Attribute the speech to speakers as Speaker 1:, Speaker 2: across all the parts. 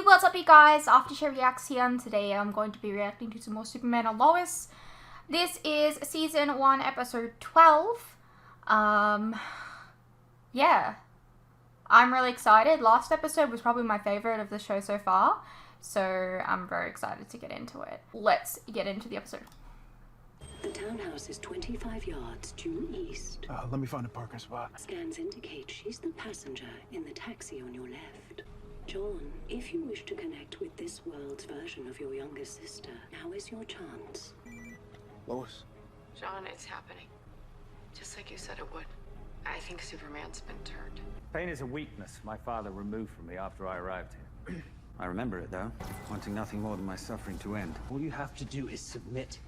Speaker 1: what's up you guys? Aftershare Reacts here, and today I'm going to be reacting to some more Superman and Lois. This is season 1 episode 12. Yeah. I'm really excited. Last episode was probably my favorite of the show so far, so I'm very excited to get into it. Let's get into the episode.
Speaker 2: The townhouse is 25 yards due east.
Speaker 3: Let me find a parking spot.
Speaker 2: Scans indicate she's the passenger in the taxi on your left. John, if you wish to connect with this world's version of your younger sister, now is your chance.
Speaker 3: Lois.
Speaker 4: John, it's happening. Just like you said it would. I think Superman's been turned.
Speaker 5: Pain is a weakness my father removed from me after I arrived here. I remember it, though, wanting nothing more than my suffering to end.
Speaker 6: All you have to do is submit,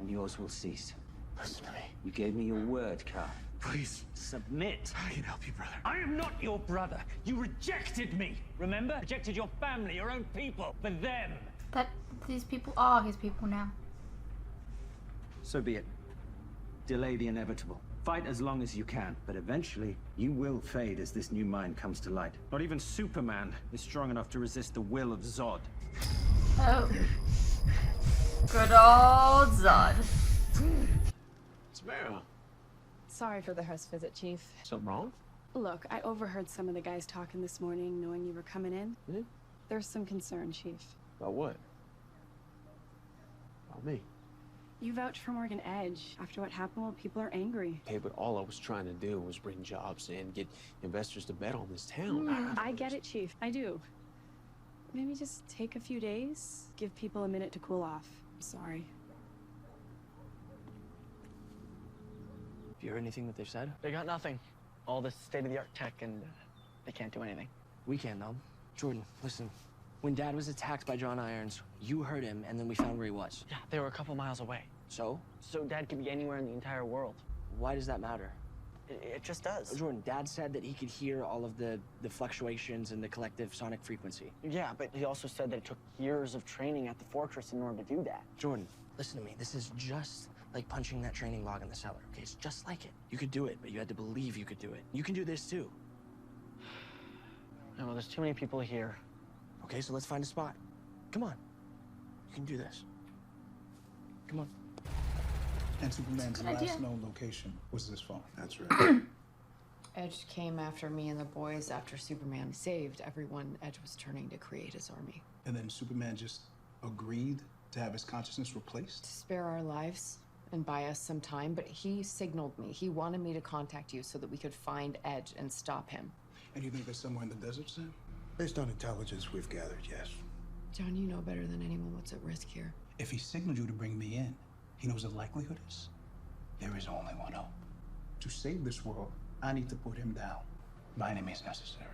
Speaker 6: and yours will cease.
Speaker 3: Listen to me.
Speaker 6: You gave me your word, Carl.
Speaker 3: Please.
Speaker 6: Submit.
Speaker 3: I can help you, brother.
Speaker 5: I am not your brother. You rejected me. Remember? Rejected your family, your own people, for them.
Speaker 1: That these people are his people now.
Speaker 6: So be it. Delay the inevitable. Fight as long as you can, but eventually you will fade as this new mind comes to light. Not even Superman is strong enough to resist the will of Zod.
Speaker 1: Oh. Good old Zod.
Speaker 3: It's Meryl.
Speaker 7: Sorry for the house visit, Chief.
Speaker 3: Something wrong?
Speaker 7: Look, I overheard some of the guys talking this morning, knowing you were coming in.
Speaker 3: Mm-hmm.
Speaker 7: There's some concern, Chief.
Speaker 3: About what? About me.
Speaker 7: You vouched for Morgan Edge. After what happened, well, people are angry.
Speaker 3: Hey, but all I was trying to do was bring jobs in, get investors to bet on this town.
Speaker 7: I get it, Chief. I do. Maybe just take a few days. Give people a minute to cool off. I'm sorry.
Speaker 8: Have you heard anything that they've said? They got nothing. All this state-of-the-art tech, and they can't do anything. We can, though. Jordan, listen. When Dad was attacked by John Irons, you heard him, and then we found where he was. Yeah, they were a couple miles away. So? So Dad could be anywhere in the entire world. Why does that matter? It just does. Jordan, Dad said that he could hear all of the fluctuations in the collective sonic frequency. Yeah, but he also said that it took years of training at the fortress in order to do that. Jordan, listen to me. This is just like punching that training log in the cellar, okay? It's just like it. You could do it, but you had to believe you could do it. You can do this, too. No, there's too many people here. Okay, so let's find a spot. Come on. You can do this. Come on.
Speaker 9: And Superman's last
Speaker 1: idea.
Speaker 9: known location was this phone.
Speaker 3: That's right.
Speaker 4: Edge came after me and the boys after Superman saved everyone Edge was turning to create his army.
Speaker 9: And then Superman just agreed to have his consciousness
Speaker 4: To
Speaker 9: replaced?
Speaker 4: spare our lives and buy us some time, but he signaled me. He wanted me to contact you so that we could find Edge and stop him.
Speaker 9: And you think they're somewhere in the desert, Sam?
Speaker 10: Based on intelligence we've gathered, yes.
Speaker 4: John, you know better than anyone what's at risk here.
Speaker 9: If he signaled you to bring me in, he knows the likelihood is there is only one hope. To save this world, I need to put him down by any means necessary.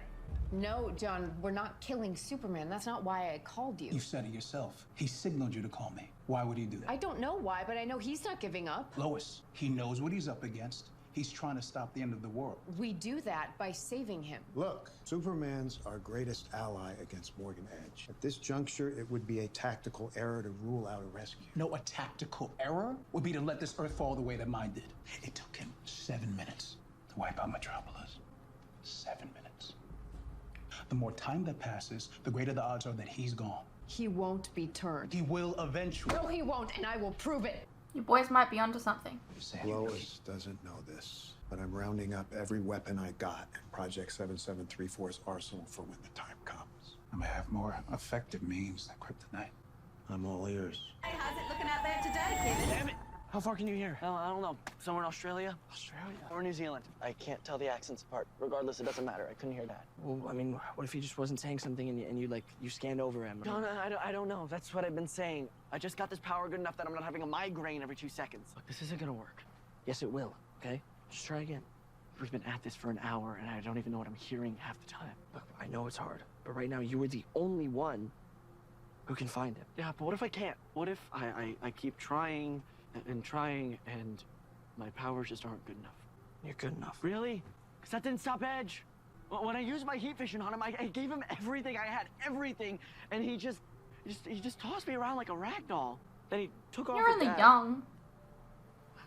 Speaker 4: No, John, we're not killing Superman. That's not why I called you.
Speaker 9: You said it yourself. He signaled you to call me. Why would he do that?
Speaker 4: I don't know why, but I know he's not giving up.
Speaker 9: Lois, he knows what he's up against. He's trying to stop the end of the world.
Speaker 4: We do that by saving him.
Speaker 10: Look, Superman's our greatest ally against Morgan Edge. At this juncture, it would be a tactical error to rule out a rescue.
Speaker 9: No, a tactical error would be to let this Earth fall the way that mine did. It took him 7 minutes to wipe out Metropolis. 7 minutes. The more time that passes, the greater the odds are that he's gone.
Speaker 4: He won't be turned.
Speaker 9: He will eventually.
Speaker 4: No, he won't, and I will prove it.
Speaker 1: You boys might be onto something.
Speaker 10: Lois doesn't know this, but I'm rounding up every weapon I got in Project 7734's arsenal for when the time comes.
Speaker 9: I may have more effective means than kryptonite.
Speaker 10: I'm all ears.
Speaker 11: Hey, how's it looking out there today, kid?
Speaker 8: Damn it! How far can you hear? I don't know. Somewhere in Australia? Australia? Or New Zealand? I can't tell the accents apart. Regardless, it doesn't matter. I couldn't hear that. Well, I mean, what if he just wasn't saying something and you scanned over him? No, I don't know. That's what I've been saying. I just got this power good enough that I'm not having a migraine every 2 seconds. Look, this isn't gonna work. Yes, it will, okay? Just try again. We've been at this for an hour, and I don't even know what I'm hearing half the time. Look, I know it's hard, but right now you are the only one who can find him. Yeah, but what if I can't? What if I keep trying and trying, and my powers just aren't good enough? You're good enough. Really? Because that didn't stop Edge. When I used my heat vision on him, I gave him everything I had, everything, and he just tossed me around like a rag doll. Then he took off.
Speaker 1: You're
Speaker 8: with
Speaker 1: only
Speaker 8: that.
Speaker 1: young.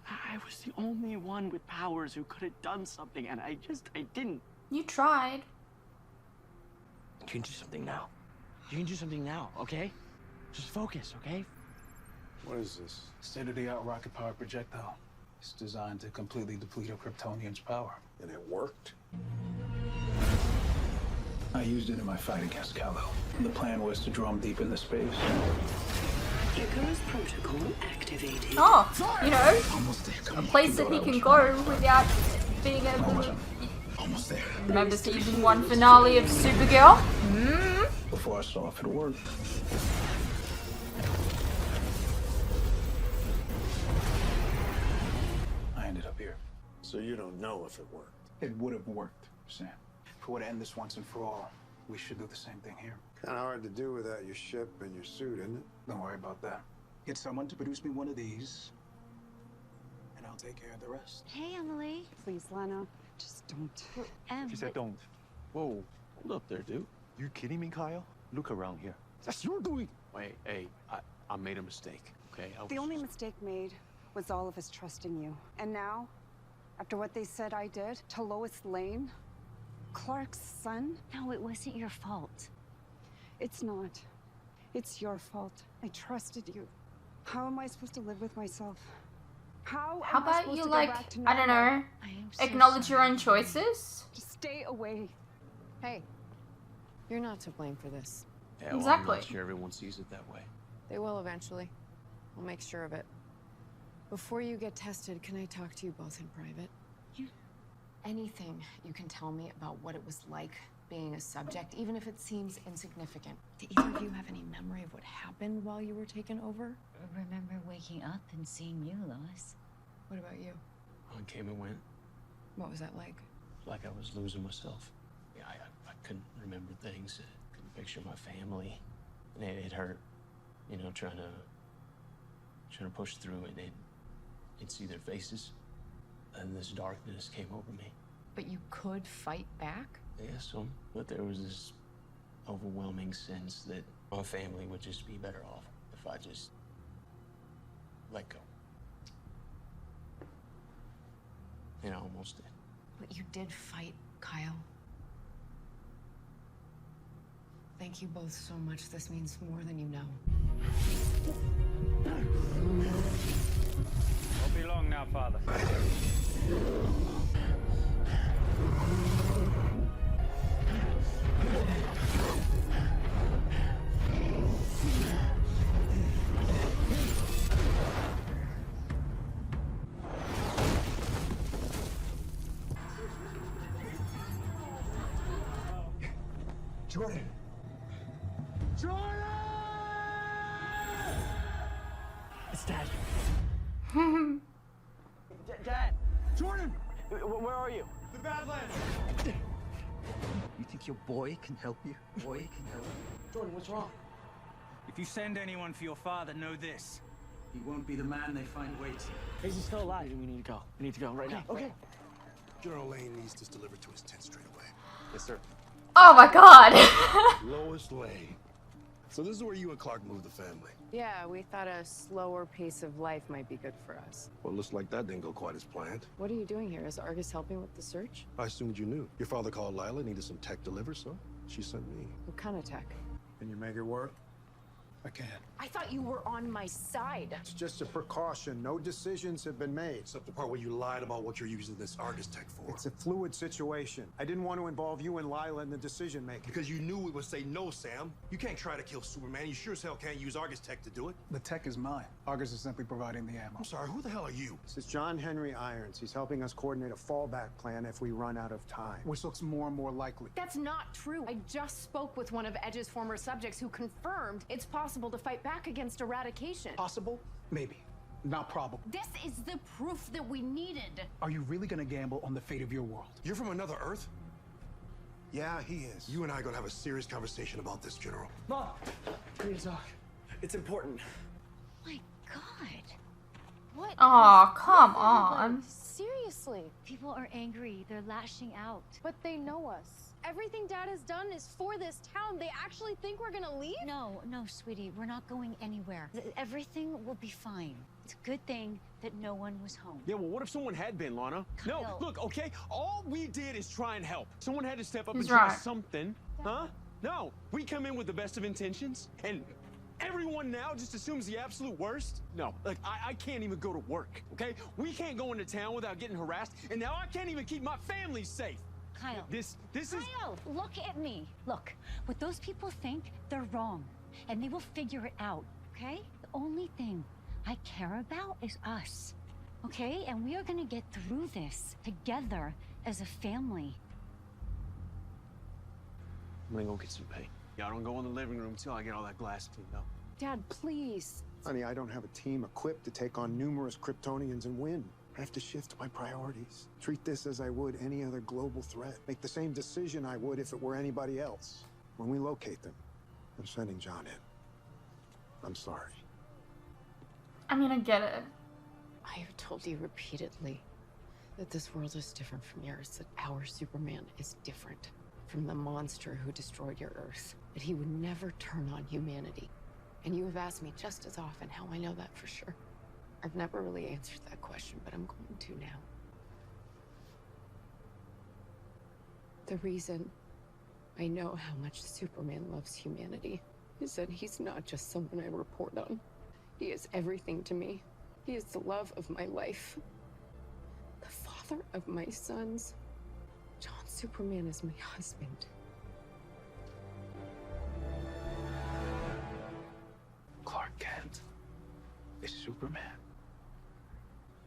Speaker 8: I was the only one with powers who could have done something, and I didn't.
Speaker 1: You tried.
Speaker 8: You can do something now. You can do something now, okay? Just focus, okay?
Speaker 10: What is this?
Speaker 9: State-of-the-art rocket-powered projectile. It's designed to completely deplete a Kryptonian's power.
Speaker 10: And it worked?
Speaker 9: I used it in my fight against Kal-El. The plan was to draw him deep into space.
Speaker 2: Icarus protocol activated.
Speaker 1: Oh, you know,
Speaker 9: Almost there.
Speaker 1: a place that he can go without being able to.
Speaker 9: Almost there.
Speaker 1: Remember season 1 finale of Supergirl?
Speaker 9: Before I saw if it worked. I ended up here.
Speaker 10: So you don't know if it worked?
Speaker 9: It would have worked, Sam. If we were to end this once and for all, we should do the same thing here.
Speaker 10: Kind of hard to do without your ship and your suit, isn't it?
Speaker 9: Don't worry about that. Get someone to produce me one of these, and I'll take care of the rest.
Speaker 11: Hey, Emily. Please, Lana. Just don't.
Speaker 12: She said don't.
Speaker 3: Whoa, hold up there, dude.
Speaker 12: You kidding me, Kyle? Look around here. That's your doing.
Speaker 3: Wait, hey, I made a mistake, okay?
Speaker 11: The only mistake made was all of us trusting you. And now, after what they said I did to Lois Lane, Clark's son?
Speaker 13: No, it wasn't your fault.
Speaker 11: It's not. It's your fault. I trusted you. How am I supposed to live with myself? How
Speaker 1: about you, like, I don't know, acknowledge your own choices?
Speaker 11: Just stay away.
Speaker 4: Hey, you're not to blame for this.
Speaker 3: Yeah, well,
Speaker 1: Exactly.
Speaker 3: I'm not sure everyone sees it that way.
Speaker 4: They will eventually. We'll make sure of it. Before you get tested, can I talk to you both in private?
Speaker 13: Yeah.
Speaker 4: Anything you can tell me about what it was like being a subject, even if it seems insignificant. Do either of you have any memory of what happened while you were taken over?
Speaker 13: Remember waking up and seeing you, Lois?
Speaker 4: What about you?
Speaker 3: I came and went.
Speaker 4: What was that like?
Speaker 3: Like I was losing myself. Yeah, I couldn't remember things. I couldn't picture my family. And it hurt, you know, trying to push through it and see their faces. And this darkness came over me.
Speaker 4: But you could fight back?
Speaker 3: Yeah, some. But there was this overwhelming sense that my family would just be better off if I just let go. And I almost did.
Speaker 4: But you did fight, Kyle. Thank you both so much. This means more than you know.
Speaker 5: Won't be long now, Father.
Speaker 9: Jordan!
Speaker 8: It's Dad. Dad!
Speaker 12: Jordan!
Speaker 8: Where are you?
Speaker 12: The Badlands!
Speaker 14: You think your boy can help you? Boy can help you?
Speaker 8: Jordan, what's wrong?
Speaker 5: If you send anyone for your father, know this.
Speaker 14: He won't be the man they find waiting.
Speaker 8: Is he still alive? We need to go. We need to go right now. Okay.
Speaker 15: General Lane needs this delivered to his tent straight away.
Speaker 12: Yes, sir.
Speaker 1: Oh my god.
Speaker 15: Lois Lane. So this is where you and Clark moved the family.
Speaker 4: Yeah, we thought a slower pace of life might be good for us.
Speaker 15: Well, it looks like that didn't go quite as planned.
Speaker 4: What are you doing here? Is Argus helping with the search?
Speaker 15: I assumed you knew. Your father called Lila, needed some tech delivered, so she sent me.
Speaker 4: What kind of tech?
Speaker 10: Can you make it work? I can.
Speaker 4: I thought you were on my side.
Speaker 10: It's just a precaution. No decisions have been made.
Speaker 15: Except the part where you lied about what you're using this Argus tech for.
Speaker 10: It's a fluid situation. I didn't want to involve you and Lila in the decision making.
Speaker 15: Because you knew we would say no, Sam. You can't try to kill Superman. You sure as hell can't use Argus tech to do it.
Speaker 9: The tech is mine. Argus is simply providing the ammo.
Speaker 15: I'm sorry, who the hell are you?
Speaker 10: This is John Henry Irons. He's helping us coordinate a fallback plan if we run out of time.
Speaker 9: Which looks more and more likely.
Speaker 4: That's not true. I just spoke with one of Edge's former subjects who confirmed it's possible to fight back against eradication.
Speaker 9: Possible? Maybe. Not probable.
Speaker 4: This is the proof that we needed.
Speaker 9: Are you really gonna gamble on the fate of your world?
Speaker 15: You're from another Earth?
Speaker 10: Yeah, he is.
Speaker 15: You and I are gonna have a serious conversation about this, General.
Speaker 8: Mom! We need to talk. It's important.
Speaker 13: My God.
Speaker 1: What? Oh, come on.
Speaker 13: Seriously. People are angry. They're lashing out.
Speaker 16: But they know us. Everything Dad has done is for this town. They actually think we're gonna leave?
Speaker 13: No, sweetie. We're not going anywhere. Everything will be fine. It's a good thing that no one was home.
Speaker 3: Yeah, well, what if someone had been, Lana?
Speaker 13: Kyle.
Speaker 3: No, look, okay? All we did is try and help. Someone had to step up
Speaker 1: He's
Speaker 3: and try
Speaker 1: right.
Speaker 3: something. Huh?
Speaker 15: No, we come in with the best of intentions, and everyone now just assumes the absolute worst? No, like, I can't even go to work, okay? We can't go into town without getting harassed, and now I can't even keep my family safe.
Speaker 13: Kyle.
Speaker 15: This is...
Speaker 13: Kyle, look at me. Look, what those people think, they're wrong. And they will figure it out, okay? The only thing I care about is us, okay? And we are gonna get through this together as a family.
Speaker 3: I'm gonna go get some paint. Yeah, I don't go in the living room until I get all that glass cleaned up.
Speaker 4: Dad, please.
Speaker 10: Honey, I don't have a team equipped to take on numerous Kryptonians and win. I have to shift my priorities. Treat this as I would any other global threat. Make the same decision I would if it were anybody else. When we locate them, I'm sending John in. I'm sorry.
Speaker 1: I mean, I get it.
Speaker 4: I have told you repeatedly that this world is different from yours, that our Superman is different from the monster who destroyed your Earth, that he would never turn on humanity. And you have asked me just as often how I know that for sure. I've never really answered that question, but I'm going to now. The reason I know how much Superman loves humanity is that he's not just someone I report on. He is everything to me. He is the love of my life, the father of my sons. John Superman is my husband.
Speaker 9: Clark Kent is Superman.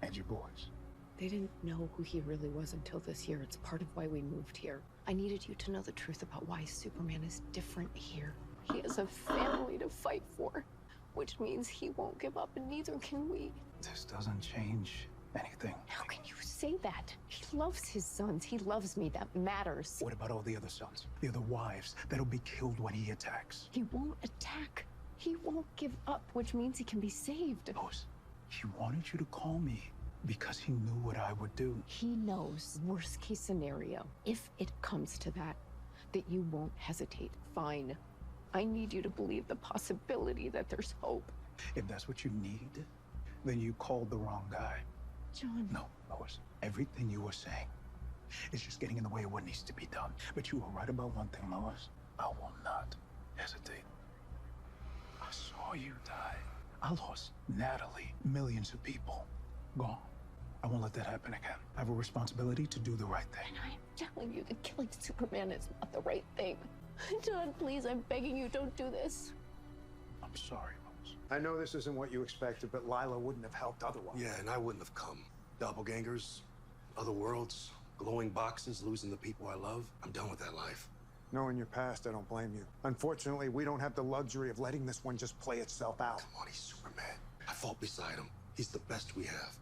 Speaker 9: And your boys.
Speaker 4: They didn't know who he really was until this year. It's part of why we moved here. I needed you to know the truth about why Superman is different here. He has a family to fight for, which means he won't give up, and neither can we.
Speaker 9: This doesn't change anything.
Speaker 4: How can you say that? He loves his sons. He loves me. That matters.
Speaker 9: What about all the other sons? The other wives that'll be killed when he attacks?
Speaker 4: He won't attack. He won't give up, which means he can be saved.
Speaker 9: Lois, he wanted you to call me because he knew what I would do.
Speaker 4: He knows, worst case scenario, if it comes to that you won't hesitate. Fine. I need you to believe the possibility that there's hope.
Speaker 9: If that's what you need, then you called the wrong guy.
Speaker 4: John.
Speaker 9: No, Lois. Everything you were saying is just getting in the way of what needs to be done. But you were right about one thing, Lois. I will not hesitate. I saw you die. I lost Natalie, millions of people. Gone. I won't let that happen again. I have a responsibility to do the right thing.
Speaker 4: And I'm telling you that killing Superman is not the right thing. John, please, I'm begging you, don't do this.
Speaker 9: I'm sorry, Lois.
Speaker 10: I know this isn't what you expected, but Lila wouldn't have helped otherwise.
Speaker 15: Yeah, and I wouldn't have come. Doppelgangers, other worlds, glowing boxes, losing the people I love. I'm done with that life.
Speaker 10: Knowing your past, I don't blame you. Unfortunately, we don't have the luxury of letting this one just play itself out.
Speaker 15: Come on, he's Superman. I fought beside him. He's the best we have.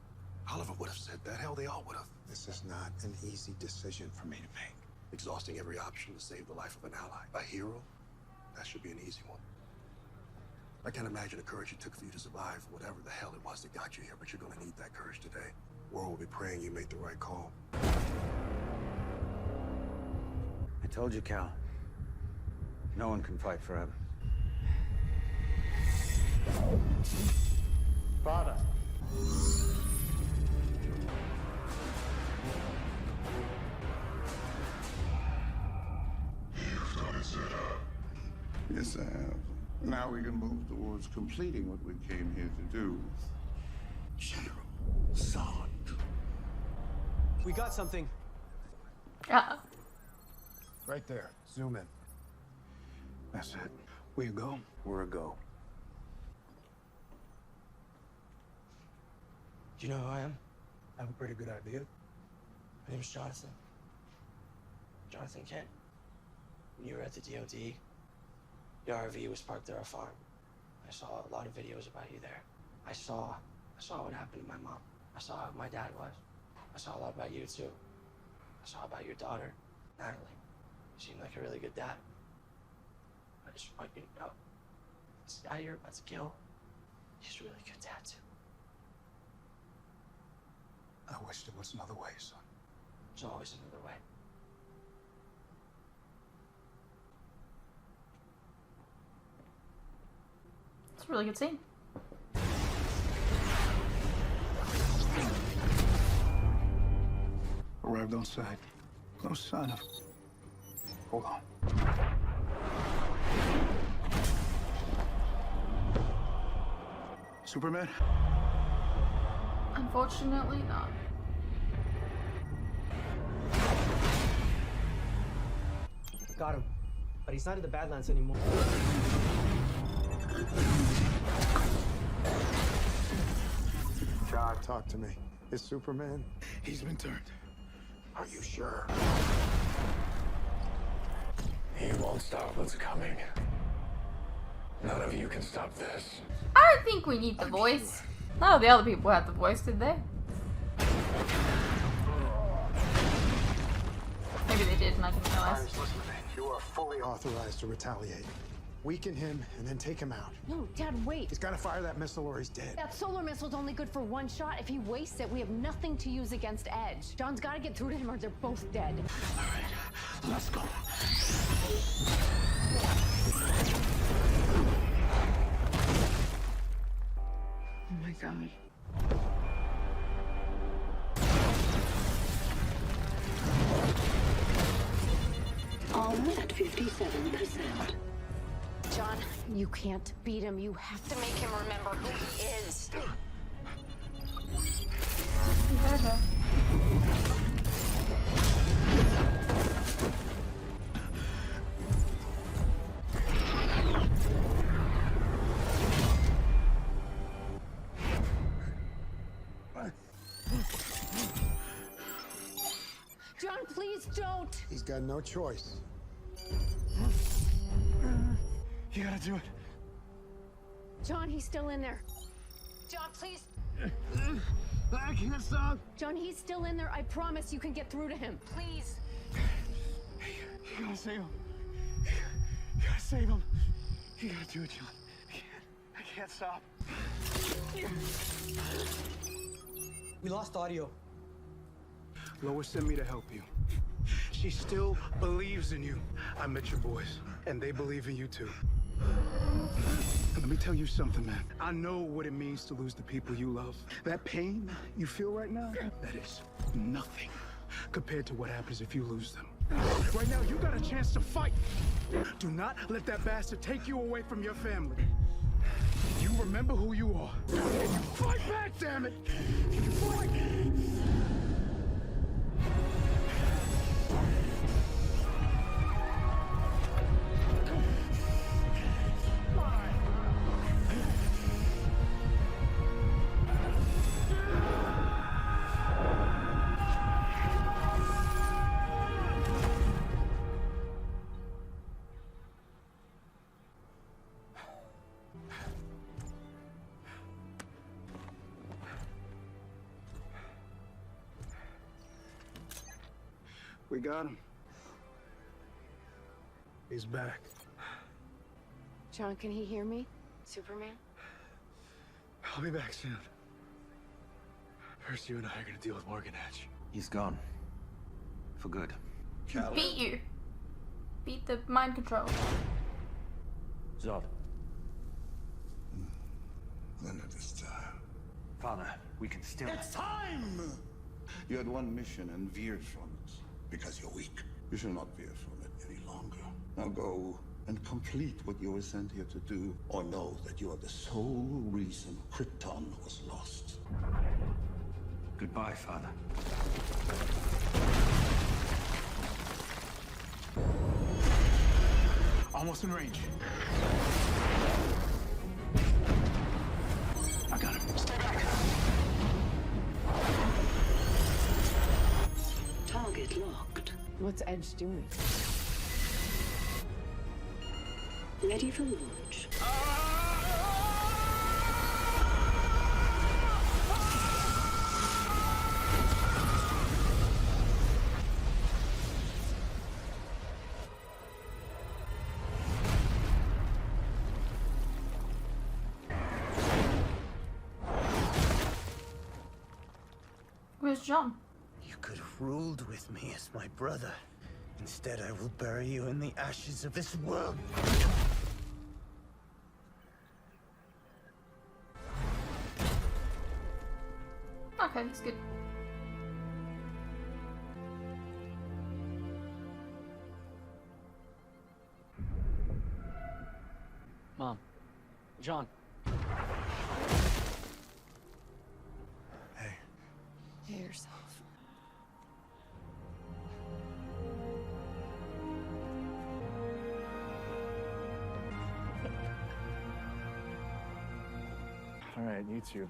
Speaker 15: Oliver would have said that. Hell, they all would have.
Speaker 10: This is not an easy decision for me to make.
Speaker 15: Exhausting every option to save the life of an ally. A hero? That should be an easy one. I can't imagine the courage it took for you to survive whatever the hell it was that got you here, but you're gonna need that courage today. World will be praying you made the right call.
Speaker 5: I told you, Cal. No one can fight forever.
Speaker 12: Father.
Speaker 17: You've got it set up. Yes, I have. Now we can move towards completing what we came here to do.
Speaker 15: General Zod.
Speaker 8: We got something.
Speaker 10: Right there. Zoom in.
Speaker 9: That's it. We a go?
Speaker 10: We're a go.
Speaker 8: Do you know who I am? I have a pretty good idea. My name's Jonathan. Jonathan Kent. When you were at the DOD, the RV was parked at our farm. I saw a lot of videos about you there. I saw what happened to my mom. I saw who my dad was. I saw a lot about you too. I saw about your daughter, Natalie. You seemed like a really good dad. I just want you to know, this guy you're about to kill, he's a really good dad too.
Speaker 9: I wish there was another way, son.
Speaker 8: There's always another way.
Speaker 1: It's a really good scene.
Speaker 9: Arrived on site. No sign of... Hold on. Superman?
Speaker 1: Unfortunately, not.
Speaker 8: Got him. But he's not in the Badlands anymore.
Speaker 10: John, talk to me. Is Superman?
Speaker 9: He's been turned.
Speaker 10: Are you sure?
Speaker 18: He won't stop what's coming. None of you can stop this.
Speaker 1: I don't think we need the voice. None of the other people had the voice, did they? Maybe they did and I didn't realize.
Speaker 10: You are fully authorized to retaliate. Weaken him and then take him out.
Speaker 19: No, Dad, wait.
Speaker 10: He's got to fire that missile or he's dead.
Speaker 19: That solar missile's only good for one shot. If he wastes it, we have nothing to use against Edge. John's got to get through to him or they're both dead.
Speaker 9: All right, let's go.
Speaker 4: Oh my God.
Speaker 2: On at 57%.
Speaker 19: John, you can't beat him. You have to make him remember who he is. John, please don't.
Speaker 10: He's got no choice.
Speaker 9: You gotta do it.
Speaker 19: John, he's still in there. John, please.
Speaker 9: I can't stop.
Speaker 19: John, he's still in there. I promise you can get through to him. Please.
Speaker 9: You gotta save him. You gotta save him. You gotta do it, John. I can't stop.
Speaker 8: We lost audio.
Speaker 9: Lois sent me to help you. She still believes in you. I met your boys, and they believe in you too. Let me tell you something, man. I know what it means to lose the people you love. That pain you feel right now, that is nothing compared to what happens if you lose them. Right now, you got a chance to fight. Do not let that bastard take you away from your family. You remember who you are. And you fight back, damn it! You fight! We got him. He's back.
Speaker 19: John, can he hear me? Superman?
Speaker 9: I'll be back soon. First, you and I are gonna deal with Morgan Edge.
Speaker 5: He's gone. For good.
Speaker 1: Beat you. Beat the mind control.
Speaker 5: Zod.
Speaker 17: None of this time.
Speaker 5: Father, we can still...
Speaker 17: It's time! You had one mission and veered from it. Because you're weak. You shall not veer from it any longer. Now go and complete what you were sent here to do, or know that you are the sole reason Krypton was lost.
Speaker 5: Goodbye, Father.
Speaker 9: Almost in range. I got him. Stay back.
Speaker 2: Target locked.
Speaker 19: What's Edge doing?
Speaker 2: Ready for launch.
Speaker 1: Where's John?
Speaker 20: You could have ruled with me as my brother. Instead, I will bury you in the ashes of this world.
Speaker 1: Okay, that's good.
Speaker 8: Mom. John.
Speaker 21: right, you two.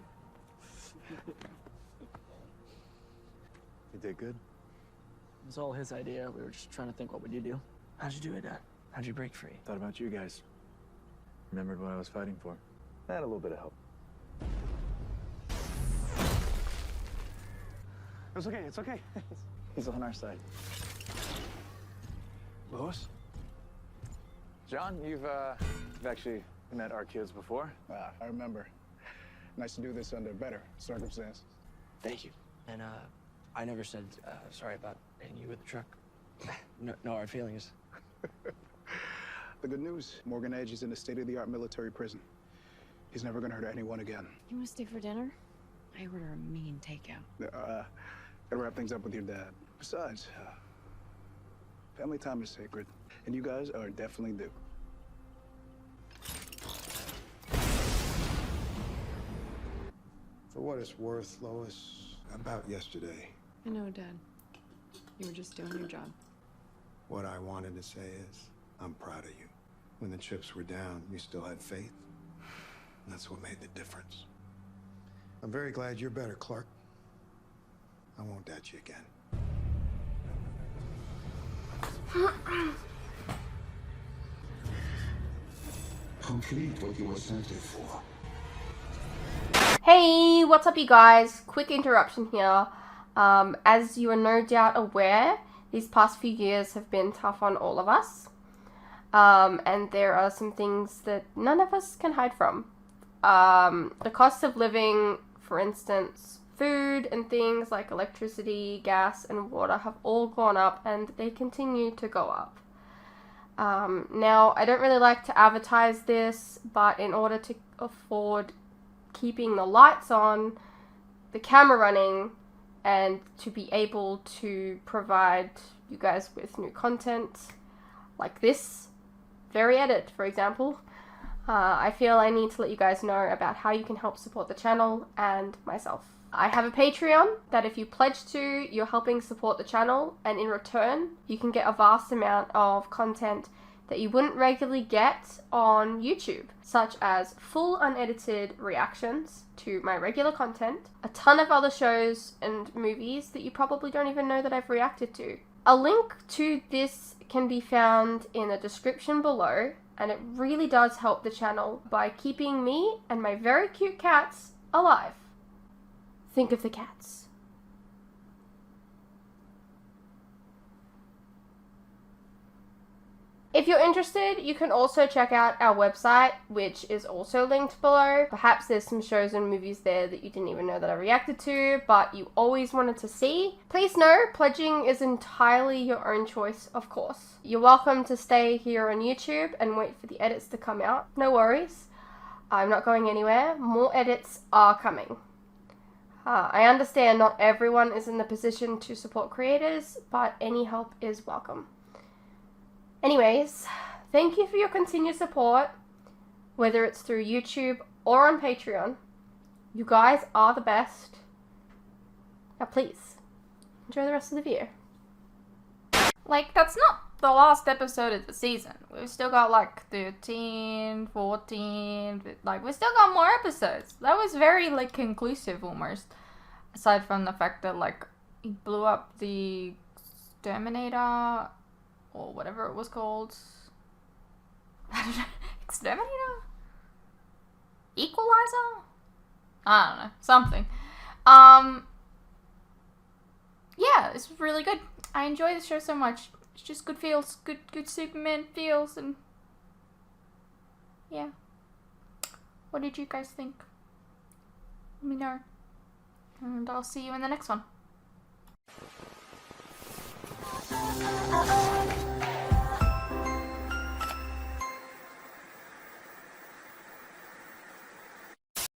Speaker 21: You did good.
Speaker 8: It was all his idea. We were just trying to think, what would you do? How'd you do it, Dad? How'd you break free?
Speaker 21: Thought about you guys. Remembered what I was fighting for. I had a little bit of help. It's okay, it's okay. He's on our side. Lois? John, you've actually met our kids before.
Speaker 22: I remember. Nice to do this under better circumstances.
Speaker 8: Thank you. And, I never said, sorry about hitting you with the truck. No hard feelings.
Speaker 22: The good news, Morgan Edge is in a state-of-the-art military prison. He's never gonna hurt anyone again.
Speaker 7: You want to stay for dinner? I order a mean takeout.
Speaker 22: Gotta wrap things up with your dad. Besides, family time is sacred, and you guys are definitely due.
Speaker 10: For what it's worth, Lois, about yesterday,
Speaker 4: I know, Dad. You were just doing your job.
Speaker 10: what I wanted to say is, I'm proud of you. When the chips were down, you still had faith. That's what made the difference. I'm very glad you're better, Clark. I won't doubt you again.
Speaker 17: Complete what you were sent here for.
Speaker 1: Hey, what's up you guys? Quick interruption here. As you are no doubt aware, these past few years have been tough on all of us. And there are some things that none of us can hide from. The cost of living, for instance, food and things like electricity, gas, and water have all gone up, and they continue to go up. Now, I don't really like to advertise this, but in order to afford keeping the lights on, the camera running, and to be able to provide you guys with new content like this very edit, for example, I feel I need to let you guys know about how you can help support the channel and myself. I have a Patreon that if you pledge to, you're helping support the channel, and in return, you can get a vast amount of content that you wouldn't regularly get on YouTube, such as full unedited reactions to my regular content, a ton of other shows and movies that you probably don't even know that I've reacted to. A link to this can be found in the description below, and it really does help the channel by keeping me and my very cute cats alive. Think of the cats. If you're interested, you can also check out our website, which is also linked below. Perhaps there's some shows and movies there that you didn't even know that I reacted to, but you always wanted to see. Please know, pledging is entirely your own choice, of course. You're welcome to stay here on YouTube and wait for the edits to come out. No worries. I'm not going anywhere. More edits are coming. I understand not everyone is in the position to support creators, but any help is welcome. Anyways, thank you for your continued support, whether it's through YouTube or on Patreon. You guys are the best. Now please, enjoy the rest of the video. Like, that's not the last episode of the season. We've still got like 13, 14, like we still got more episodes. That was very like conclusive almost. Aside from the fact that like he blew up the Exterminator or whatever it was called. Exterminator? Equalizer? I don't know. Something. Yeah, it's really good. I enjoy the show so much. It's just good feels. Good Superman feels, and yeah. What did you guys think? Let me know. And I'll see you in the next one.